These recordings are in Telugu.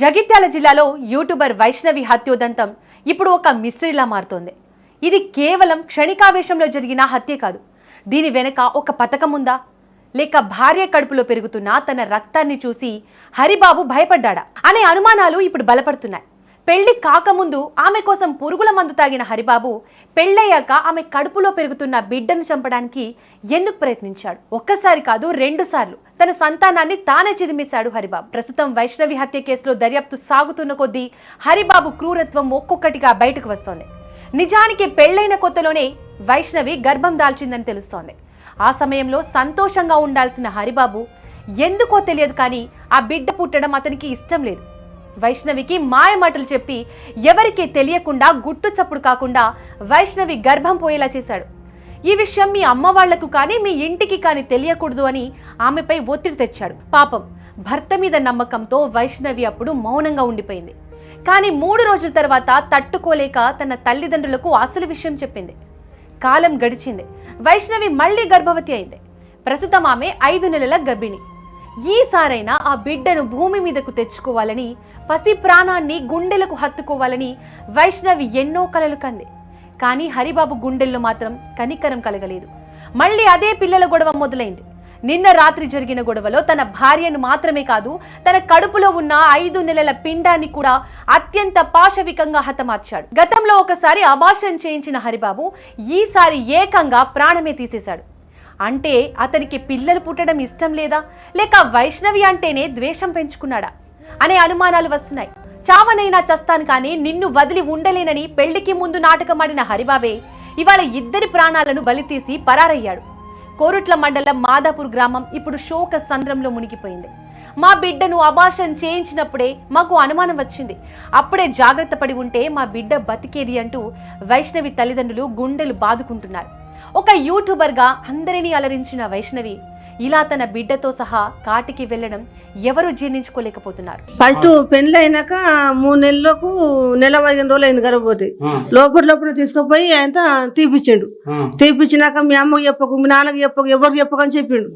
జగిత్యాల జిల్లాలో యూట్యూబర్ వైష్ణవి హత్యోదంతం ఇప్పుడు ఒక మిస్టరీలా మారుతోంది. ఇది కేవలం క్షణికావేశంలో జరిగిన హత్య కాదు. దీని వెనక ఒక పథకం ఉందా, లేక భార్య కడుపులో పెరుగుతున్న తన రక్తాన్ని చూసి హరిబాబు భయపడ్డాడా అనే అనుమానాలు ఇప్పుడు బలపడుతున్నాయి. పెళ్లి కాకముందు ఆమె కోసం పురుగుల మందు తాగిన హరిబాబు పెళ్ళయ్యాక ఆమె కడుపులో పెరుగుతున్న బిడ్డను చంపడానికి ఎందుకు ప్రయత్నించాడు? ఒక్కసారి కాదు, 2 సార్లు తన సంతానాన్ని తానే చిదిమేశాడు హరిబాబు. ప్రస్తుతం వైష్ణవి హత్య కేసులో దర్యాప్తు సాగుతున్న కొద్దీ హరిబాబు క్రూరత్వం ఒక్కొక్కటిగా బయటకు వస్తోంది. నిజానికి పెళ్లైన కొత్తలోనే వైష్ణవి గర్భం దాల్చిందని తెలుస్తోంది. ఆ సమయంలో సంతోషంగా ఉండాల్సిన హరిబాబు ఎందుకో తెలియదు కానీ ఆ బిడ్డ పుట్టడం అతనికి ఇష్టం లేదు. వైష్ణవికి మాయమాటలు చెప్పి ఎవరికీ తెలియకుండా గుట్టు చప్పుడు కాకుండా వైష్ణవి గర్భం పోయేలా చేశాడు. ఈ విషయం మీ అమ్మ వాళ్లకు కానీ మీ ఇంటికి కానీ తెలియకూడదు అని ఆమెపై ఒత్తిడి తెచ్చాడు. పాపం భర్త మీద నమ్మకంతో వైష్ణవి అప్పుడు మౌనంగా ఉండిపోయింది. కానీ 3 రోజుల తర్వాత తట్టుకోలేక తన తల్లిదండ్రులకు అసలు విషయం చెప్పింది. కాలం గడిచింది. వైష్ణవి మళ్లీ గర్భవతి అయింది. ప్రస్తుతం ఆమె 5 నెలల గర్భిణి. ఈసారైనా ఆ బిడ్డను భూమి మీదకు తెచ్చుకోవాలని, పసి ప్రాణాన్ని గుండెలకు హత్తుకోవాలని వైష్ణవి ఎన్నో కలలు కంది. కానీ హరిబాబు గుండెల్లో మాత్రం కనికరం కలగలేదు. మళ్ళీ అదే పిల్లల గొడవ మొదలైంది. నిన్న రాత్రి జరిగిన గొడవలో తన భార్యను మాత్రమే కాదు, తన కడుపులో ఉన్న 5 నెలల పిండాన్ని కూడా అత్యంత పాశవికంగా హతమార్చాడు. గతంలో ఒకసారి అబార్షన్ చేయించిన హరిబాబు ఈసారి ఏకంగా ప్రాణమే తీసేశాడు. అంటే అతనికి పిల్లలు పుట్టడం ఇష్టం లేదా, లేక వైష్ణవి అంటేనే ద్వేషం పెంచుకున్నాడా అనే అనుమానాలు వస్తున్నాయి. చావనైనా చస్తాను కానీ నిన్ను వదిలి ఉండలేనని పెళ్లికి ముందు నాటకమాడిన హరిబాబే ఇవాళ 2 ప్రాణాలను బలితీసి పరారయ్యాడు. కోరుట్ల మండలం మాదాపూర్ గ్రామం ఇప్పుడు శోక సంద్రంలో మునిగిపోయింది. మా బిడ్డను అబార్షన్ చేయించినప్పుడే మాకు అనుమానం వచ్చింది, అప్పుడే జాగ్రత్త పడి ఉంటే మా బిడ్డ బతికేది అంటూ వైష్ణవి తల్లిదండ్రులు గుండెలు బాదుకుంటున్నారు. ఒక యూట్యూబర్గా అందరినీ అలరించిన వైష్ణవి ఇలా తన బిడ్డతో సహా కాటికి వెళ్ళడం ఎవరు జీర్ణించుకోలేకపోతున్నారు. ఫస్ట్ పెళ్లి అయినాక 3 నెలలకు నెల 15 రోజులు అయింది గర్భవతి. లోపల తీసుకుపోయి ఆయన తీపిచ్చాడు. తీపిచ్చినాక మీ అమ్మకి చెప్పకు, మీ నాన్నకి చెప్పకు, ఎవరికి చెప్పకని చెప్పిండు.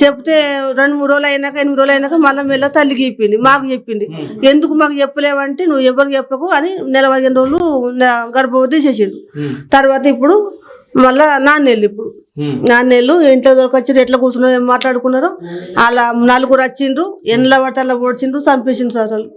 చెప్తే 2-3 రోజులు అయినాక 8 రోజులు అయినాక మళ్ళీ మెల్ల తల్లికి చెప్పింది, మాకు చెప్పింది. ఎందుకు మాకు చెప్పలేవంటే నువ్వు ఎవరికి చెప్పకు అని నెల 15 రోజులు గర్భవతి చేసిండు. తర్వాత ఇప్పుడు మళ్ళా ఇప్పుడు నాన్నెళ్ళు ఇంట్లో దొరకొచ్చిండ్రు, ఎట్లా కూర్చున్నారు మాట్లాడుకున్నారు. అలా 4 వచ్చిండ్రు, ఎండ్ల పడితే అలా ఓడిచిండ్రు, చంపేసిండ్రు సార్ వాళ్ళు.